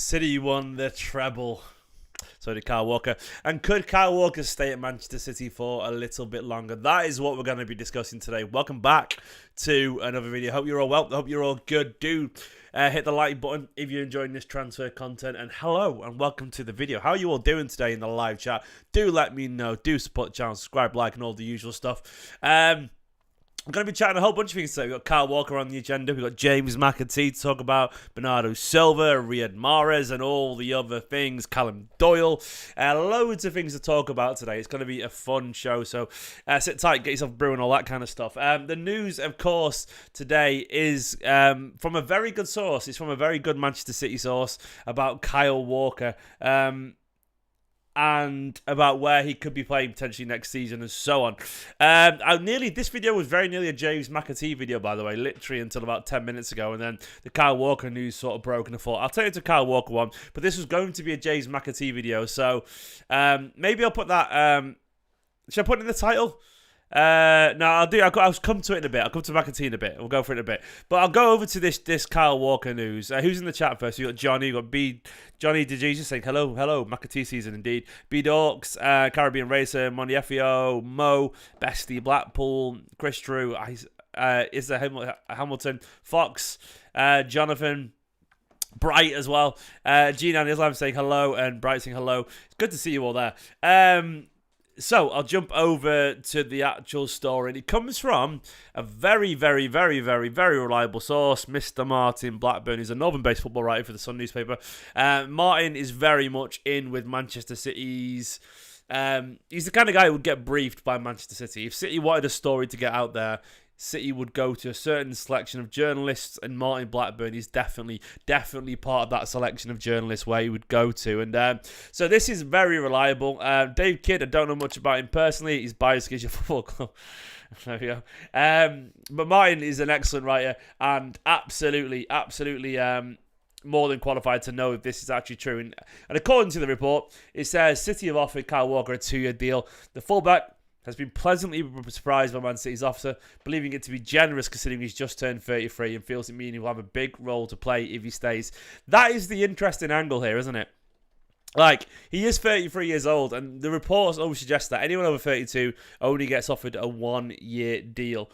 City won the treble. So did Kyle Walker. And could Kyle Walker stay at Manchester City for a little bit longer? That is what we're going to be discussing today. Welcome back to another video. Hope you're all well. Hope you're all good. Do hit the like button if you're enjoying this transfer content. And hello and welcome to the video. How are you all doing today in the live chat? Do let me know. Do support the channel, subscribe, like, and all the usual stuff. I'm going to be chatting a whole bunch of things today. We've got Kyle Walker on the agenda. We've got James McAtee to talk about, Bernardo Silva, Riyad Mahrez, and all the other things. Callum Doyle. Loads of things to talk about today. It's going to be a fun show, so sit tight, get yourself a brew and all that kind of stuff. The news, of course, today is from a very good source. It's from a very good Manchester City source about Kyle Walker. And about where he could be playing potentially next season and so on. This video was very nearly a James McAtee video, by the way, literally until about 10 minutes ago, and then the Kyle Walker news sort of broke, and I thought, I'll take it to Kyle Walker one, but this was going to be a James McAtee video, so maybe I'll put that, should I put it in the title? No, I'll come to it in a bit. I'll come to McAtee in a bit. We'll go for it in a bit. But I'll go over to this Kyle Walker news. Who's in the chat first? You got Johnny, you got Johnny DeJesus saying hello, McAtee season indeed. B Dorks, Caribbean Racer, Mondiefio, Mo, Bestie, Blackpool, Chris Drew, Hamilton, Fox, Jonathan, Bright as well. Gian Islam saying hello, and Bright saying hello. It's good to see you all there. So, I'll jump over to the actual story, and it comes from a very, very, very, very, very reliable source, Mr. Martin Blackburn. He's a Northern-based football writer for the Sun newspaper. Martin is very much in with Manchester City's... he's the kind of guy who would get briefed by Manchester City. If City wanted a story to get out there, City would go to a certain selection of journalists, and Martin Blackburn is definitely part of that selection of journalists where he would go to. And so this is very reliable. Dave Kidd, I don't know much about him personally. He's biased against your football club. There we go. But Martin is an excellent writer and absolutely more than qualified to know if this is actually true. And according to the report, it says City have offered Kyle Walker a 2-year deal. The fullback has been pleasantly surprised by Man City's offer, believing it to be generous considering he's just turned 33 and feels it means he will have a big role to play if he stays. That is the interesting angle here, isn't it? Like, he is 33 years old, and the reports always suggest that anyone over 32 only gets offered a 1-year deal.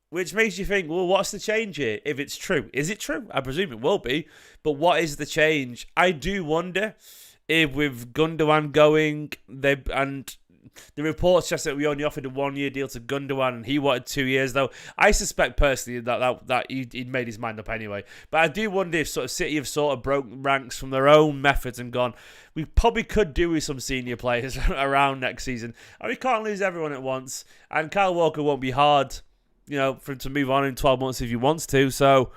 Which makes you think, well, what's the change here? If it's true. Is it true? I presume it will be. But what is the change? I do wonder if with Gundogan going, the report suggests that we only offered a 1-year deal to Gundogan, and he wanted 2 years, though. I suspect personally that he'd made his mind up anyway. But I do wonder if sort of City have sort of broken ranks from their own methods and gone, we probably could do with some senior players around next season. And we can't lose everyone at once. And Kyle Walker won't be hard, for him to move on in 12 months if he wants to. So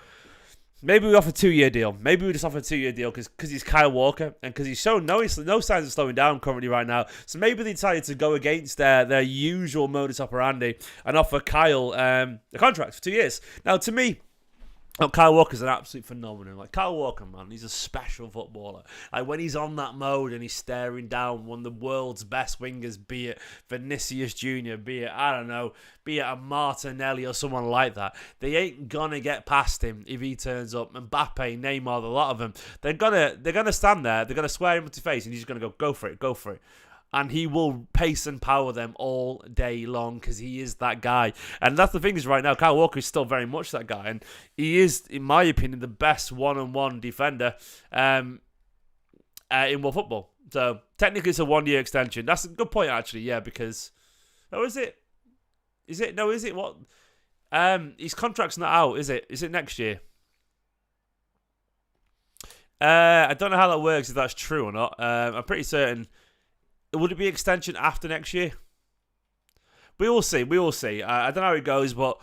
maybe we offer a 2-year deal. Maybe we just offer a 2-year deal because he's Kyle Walker and because he's shown no signs of slowing down currently right now. So maybe they decided to go against their usual modus operandi and offer Kyle a contract for 2 years. Now, to me, Kyle Walker's an absolute phenomenon. Like, Kyle Walker, man, he's a special footballer. Like, when he's on that mode and he's staring down one of the world's best wingers, be it Vinicius Jr., be it a Martinelli or someone like that, they ain't gonna get past him if he turns up. Mbappe, Neymar, a lot of them, they're gonna stand there, they're gonna swear him to his face, and he's gonna go for it. And he will pace and power them all day long because he is that guy. And that's the thing is right now, Kyle Walker is still very much that guy. And he is, in my opinion, the best one-on-one defender in world football. So technically it's a 1-year extension. That's a good point, actually, yeah, because... Oh, is it? Is it? No, is it? What? His contract's not out, is it? Is it next year? I don't know how that works, if that's true or not. I'm pretty certain... Would it be extension after next year? We will see. I don't know how it goes, but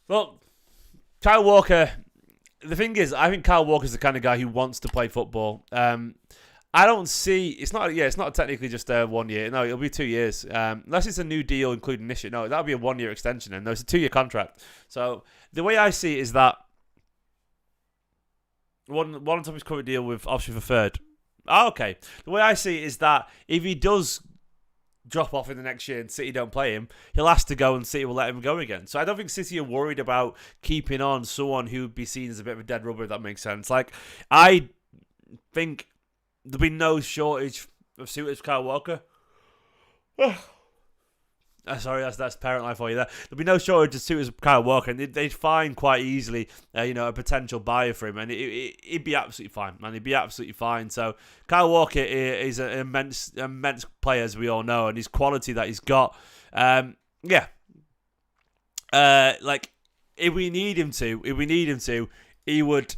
look, Kyle Walker. The thing is, I think Kyle Walker's the kind of guy who wants to play football. I don't see. It's not technically just 1 year. No, it'll be 2 years. Unless it's a new deal including this year. No, that'll be a 1-year extension, and no, it's a 2-year contract. So the way I see it is that one on top of his current deal with option for third. Oh, okay. The way I see it is that if he does drop off in the next year and City don't play him, he'll ask to go and City will let him go again. So I don't think City are worried about keeping on someone who would be seen as a bit of a dead rubber, if that makes sense. Like, I think there'll be no shortage of suitors for Kyle Walker. Sorry, that's parent life for you there. There'll be no shortage of suitors for Kyle Walker, and they'd find quite easily, a potential buyer for him, and he'd be absolutely fine, man. He'd be absolutely fine. So Kyle Walker is an immense player, as we all know, and his quality that he's got, like if we need him to, he would,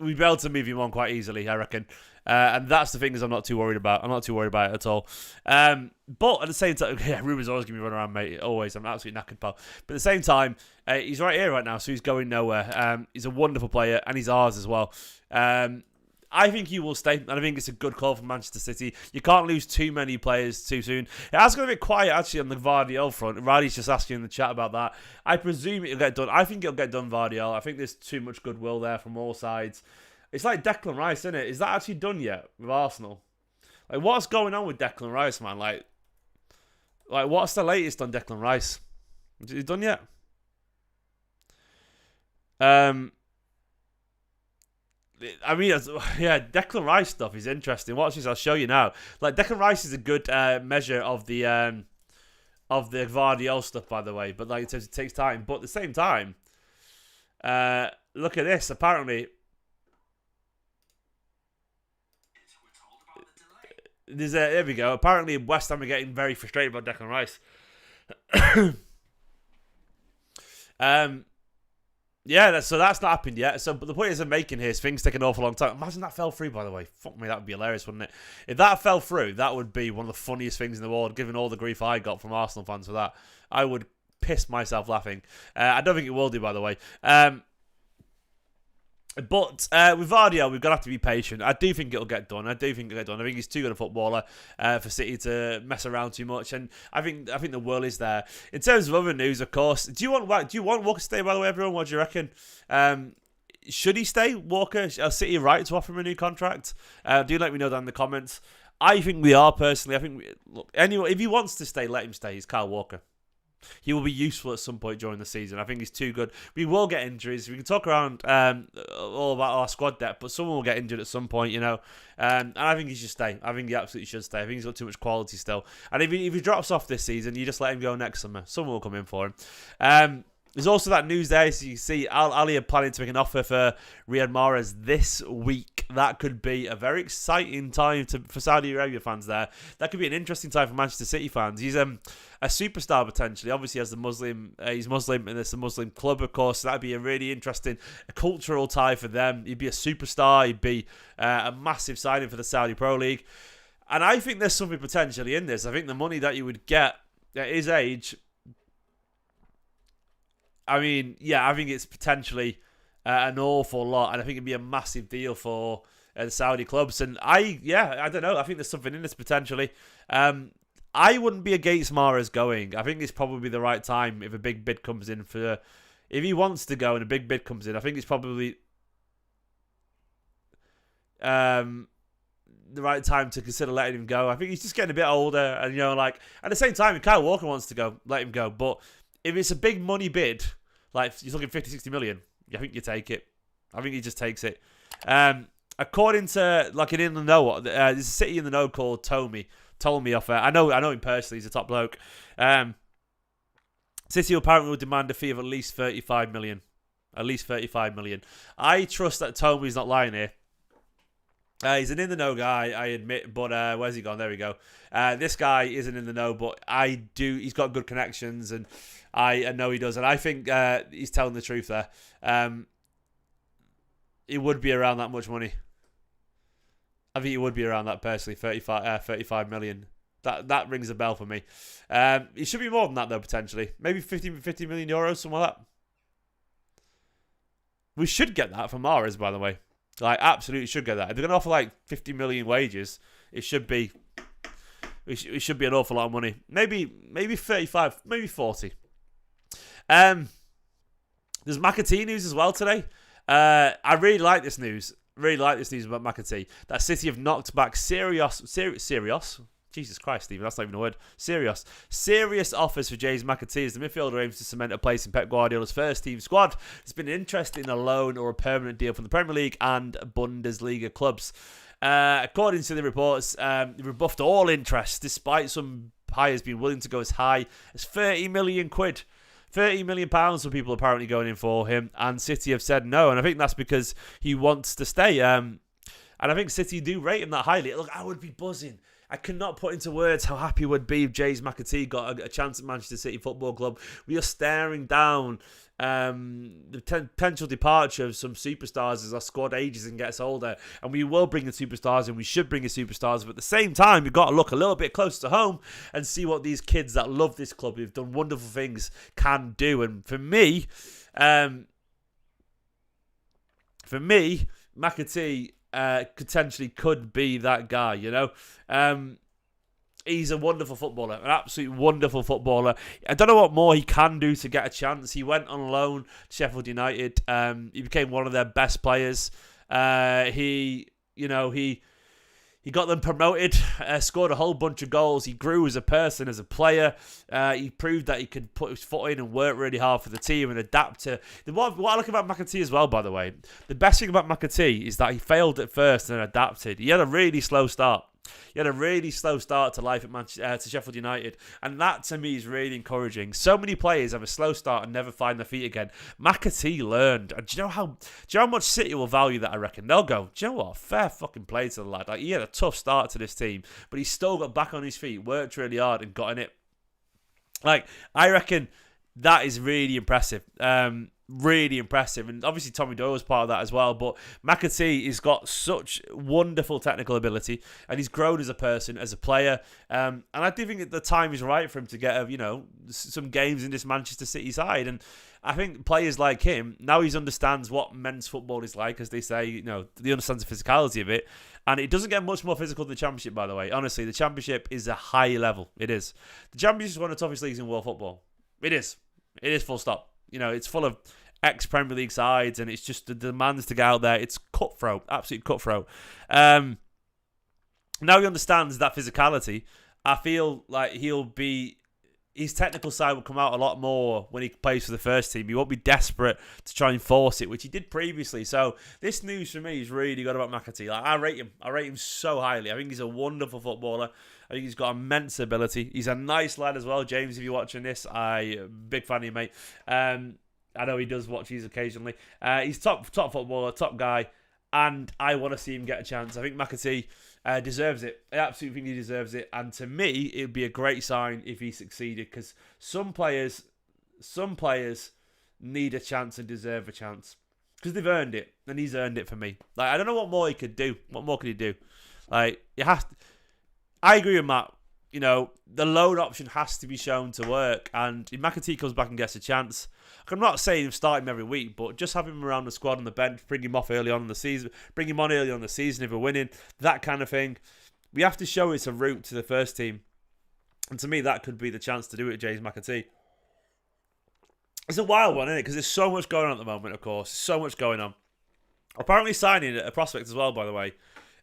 we'd be able to move him on quite easily, I reckon. And that's the thing is I'm not too worried about. I'm not too worried about it at all. But at the same time, rumours always going to be running around, mate. Always. I'm absolutely knackered, pal. But at the same time, he's right here right now, so he's going nowhere. He's a wonderful player, and he's ours as well. I think he will stay, and I think it's a good call for Manchester City. You can't lose too many players too soon. It has got a bit quiet, actually, on the Vardi front. Vardi's just asking in the chat about that. I presume it'll get done. I think it'll get done, Vardi. I think there's too much goodwill there from all sides. It's like Declan Rice, isn't it? Is that actually done yet with Arsenal? Like, what's going on with Declan Rice, man? Like what's the latest on Declan Rice? Is it done yet? I mean, Declan Rice stuff is interesting. Watch this, I'll show you now. Like, Declan Rice is a good measure of the Vardy stuff, by the way. But like, it takes time. But at the same time, look at this. Apparently, there we go. Apparently, West Ham are getting very frustrated about Declan Rice. So that's not happened yet. So, but the point is, I'm making here is things take an awful long time. Imagine that fell through, by the way. Fuck me, that would be hilarious, wouldn't it? If that fell through, that would be one of the funniest things in the world, given all the grief I got from Arsenal fans for that. I would piss myself laughing. I don't think it will do, by the way. But with Vardy, we're going to have to be patient. I do think it'll get done. I think he's too good a footballer for City to mess around too much. And I think the world is there. In terms of other news, of course, do you want Walker to stay, by the way, everyone? What do you reckon? Should he stay, Walker? Are City right to offer him a new contract? Do let me know down in the comments. I think we are, personally. I think, anyway, if he wants to stay, let him stay. He's Kyle Walker. He will be useful at some point during the season. I think he's too good. We will get injuries. We can talk around all about our squad depth, but someone will get injured at some point, And I think he should stay. I think he absolutely should stay. I think he's got too much quality still. And if he drops off this season, you just let him go next summer. Someone will come in for him. There's also that news there, so you see Ali are planning to make an offer for Riyad Mahrez this week. That could be a very exciting time for Saudi Arabia fans there. That could be an interesting time for Manchester City fans. He's a superstar potentially. Obviously, as he's Muslim, and it's a Muslim club, of course. So that'd be a really interesting cultural tie for them. He'd be a superstar. He'd be a massive signing for the Saudi Pro League. And I think there's something potentially in this. I think the money that you would get at his age, I mean, I think it's potentially an awful lot, and I think it'd be a massive deal for the Saudi clubs. And I don't know. I think there's something in this potentially. I wouldn't be against Mahrez going. I think it's probably the right time if a big bid comes in if he wants to go and a big bid comes in. I think it's probably the right time to consider letting him go. I think he's just getting a bit older, and at the same time, if Kyle Walker wants to go, let him go. But if it's a big money bid, like you're talking 50-60 million, I think you take it. I think he just takes it. According to an in the know, there's a City in the know called Tommy. Told me off. I know him personally. He's a top bloke. City apparently will demand a fee of at least 35 million. At least 35 million. I trust that Tommy's not lying here. He's an in the know guy, I admit, but where's he gone? There we go. This guy isn't in the know, but I do. He's got good connections, and I know he does, and I think he's telling the truth there. It would be around that much money. I think it would be around that personally, 35 million. That rings a bell for me. It should be more than that though, potentially. Maybe 50 million euros, something like that. We should get that from Mahrez, by the way. Absolutely should get that. If they're going to offer 50 million wages, it should be an awful lot of money. Maybe 35, maybe 40. There's McAtee news as well today. I really like this news. Really like this news about McAtee. That City have knocked back Sirius. Jesus Jesus Christ, Stephen, that's not even a word. Serious offers for James McAtee as the midfielder aims to cement a place in Pep Guardiola's first team squad. There's been interest in a loan or a permanent deal from the Premier League and Bundesliga clubs. According to the reports, they rebuffed all interest, despite some buyers being willing to go as high as 30 million quid. 30 million pounds for people apparently going in for him, and City have said no, and I think that's because he wants to stay. And I think City do rate him that highly. Look, I would be buzzing. I cannot put into words how happy I would be if James McAtee got a chance at Manchester City Football Club. We are staring down the potential departure of some superstars as our squad ages and gets older, and we will bring the superstars, and we should bring the superstars, but at the same time we've got to look a little bit closer to home and see what these kids that love this club, who've done wonderful things, can do. And for me, McAtee potentially could be that guy, you know. He's a wonderful footballer, an absolute wonderful footballer. I don't know what more he can do to get a chance. He went on loan to Sheffield United. He became one of their best players. He got them promoted, scored a whole bunch of goals. He grew as a person, as a player. He proved that he could put his foot in and work really hard for the team and adapt to... What I like about McAtee as well, by the way, the best thing about McAtee is that he failed at first and adapted. He had a really slow start. He had a really slow start to life at to Sheffield United, and that to me is really encouraging. So many players have a slow start and never find their feet again. McAtee learned, and do you know how much City will value that? I reckon they'll go, do you know what? Fair fucking play to the lad. Like, he had a tough start to this team, but he still got back on his feet, worked really hard, and got in it. Like, I reckon that is really impressive. Really impressive, and obviously Tommy Doyle was part of that as well, but McAtee has got such wonderful technical ability, and he's grown as a person, as a player, and I do think that the time is right for him to get some games in this Manchester City side. And I think players like him, now he understands what men's football is like, as they say, he understands the physicality of it, and it doesn't get much more physical than the Championship, by the way. Honestly, the Championship is a high level. It is. The Championship is one of the toughest leagues in world football. It is full stop. It's full of ex-Premier League sides, and it's just the demands to get out there. It's cutthroat, absolute cutthroat. Now he understands that physicality. I feel like his technical side will come out a lot more when he plays for the first team. He won't be desperate to try and force it, which he did previously. So this news for me is really good about McAtee. Like, I rate him so highly. I think he's a wonderful footballer. I think he's got immense ability. He's a nice lad as well. James, if you're watching this, I'm a big fan of you, mate. I know he does watch these occasionally. He's top footballer, top guy, and I want to see him get a chance. I think McAtee deserves it. I absolutely think he deserves it. And to me, it would be a great sign if he succeeded, because some players need a chance and deserve a chance because they've earned it, and he's earned it for me. Like, I don't know what more he could do. What more could he do? Like, I agree with Matt. The loan option has to be shown to work, and if McAtee comes back and gets a chance, I'm not saying start him every week, but just have him around the squad on the bench, bring him on early on in the season if we're winning, that kind of thing. We have to show it's a route to the first team, and to me, that could be the chance to do it, James McAtee. It's a wild one, isn't it? Because there's so much going on at the moment, of course. So much going on. Apparently signing a prospect as well, by the way.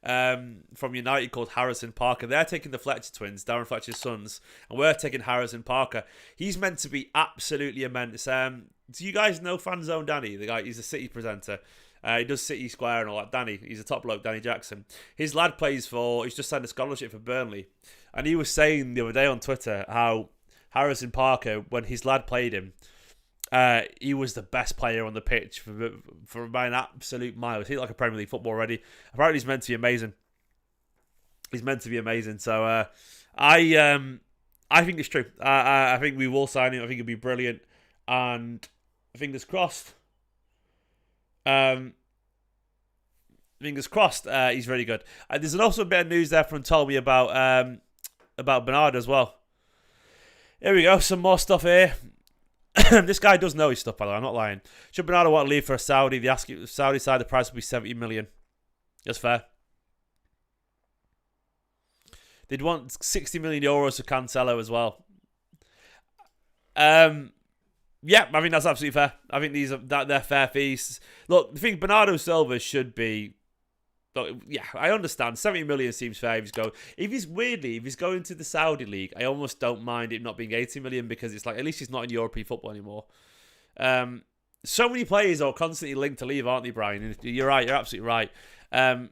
From United called Harrison Parker. They're taking the Fletcher twins, Darren Fletcher's sons, and we're taking Harrison Parker. He's meant to be absolutely immense. Do you guys know Fanzone Danny? The guy, he's a City presenter. He does City Square and all that. Danny, he's a top bloke, Danny Jackson. His lad he's just signed a scholarship for Burnley, and he was saying the other day on Twitter how Harrison Parker, when his lad played him, he was the best player on the pitch for by an absolute mile. He's like a Premier League football already. Apparently, he's meant to be amazing. So I think it's true. I think we will sign him. I think it'll be brilliant. And fingers crossed. He's really good. There's also a bit of news there from Tolby about Bernardo as well. Here we go. Some more stuff here. This guy does know his stuff, by the way. I'm not lying. Should Bernardo want to leave for a Saudi? The Saudi side, the price will be 70 million. That's fair. They'd want 60 million euros for Cancelo as well. Yeah, I think that's absolutely fair. I think they're fair fees. Look, I think Bernardo Silva should be Yeah, I understand. 70 million seems fair. If he's going to the Saudi league, I almost don't mind it not being 80 million because it's like at least he's not in European football anymore. So many players are constantly linked to leave, aren't they, Brian? And you're right. You're absolutely right. And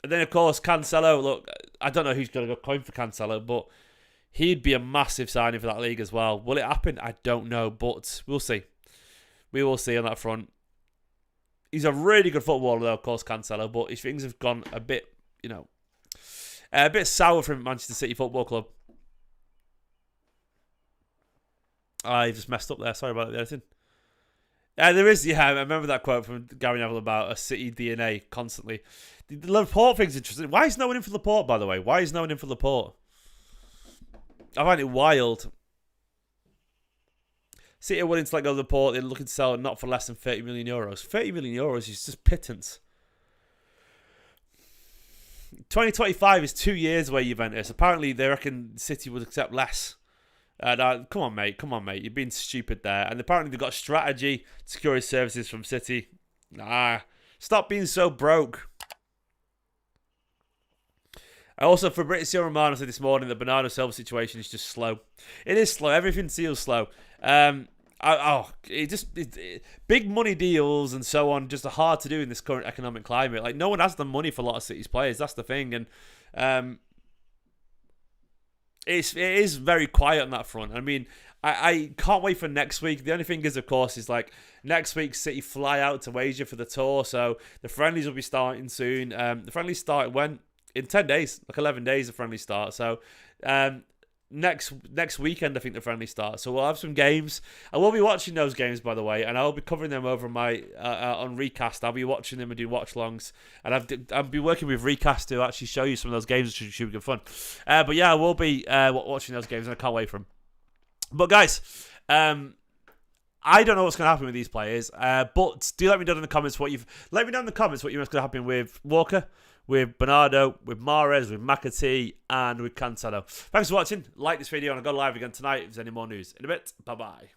then of course Cancelo. Look, I don't know who's going to go coin for Cancelo, but he'd be a massive signing for that league as well. Will it happen? I don't know, but we'll see. We will see on that front. He's a really good footballer, though, of course, Cancelo, but his things have gone a bit, a bit sour from Manchester City Football Club. I just messed up there. Sorry about the editing. There is, I remember that quote from Gary Neville about a City DNA constantly. The Laporte thing's interesting. Why is no one in for Laporte, by the way? Why is no one in for Laporte? I find it wild. City are willing to let go of Laporte. They're looking to sell it not for less than 30 million euros. 30 million euros is just pittance. 2025 is 2 years away, Juventus. Apparently, they reckon City would accept less. Come on, mate. You're being stupid there. And apparently, they've got strategy, security services from City. Stop being so broke. Also, Fabrizio Romano said this morning that Bernardo Silva situation is just slow. It is slow. Everything feels slow. Big money deals and so on just are hard to do in this current economic climate. Like, no one has the money for a lot of City's players. That's the thing. And it is very quiet on that front. I mean, I can't wait for next week. The only thing is, of course, is like next week City fly out to Asia for the tour. So the friendlies will be starting soon. The friendlies start in 10 days, like 11 days the friendly start. So next weekend I think the friendly start. So we'll have some games. I will be watching those games, by the way, and I'll be covering them over my on Recast. I'll be watching them and doing watch longs, and I'll be working with Recast to actually show you some of those games, which should be good fun. But yeah, I will be watching those games, and I can't wait for them. But guys, I don't know what's going to happen with these players, but do let me know in the comments what you're going to happen with Walker, with Bernardo, with Mahrez, with McAtee, and with Cancelo. Thanks for watching. Like this video, and I'll go live again tonight if there's any more news. In a bit, bye-bye.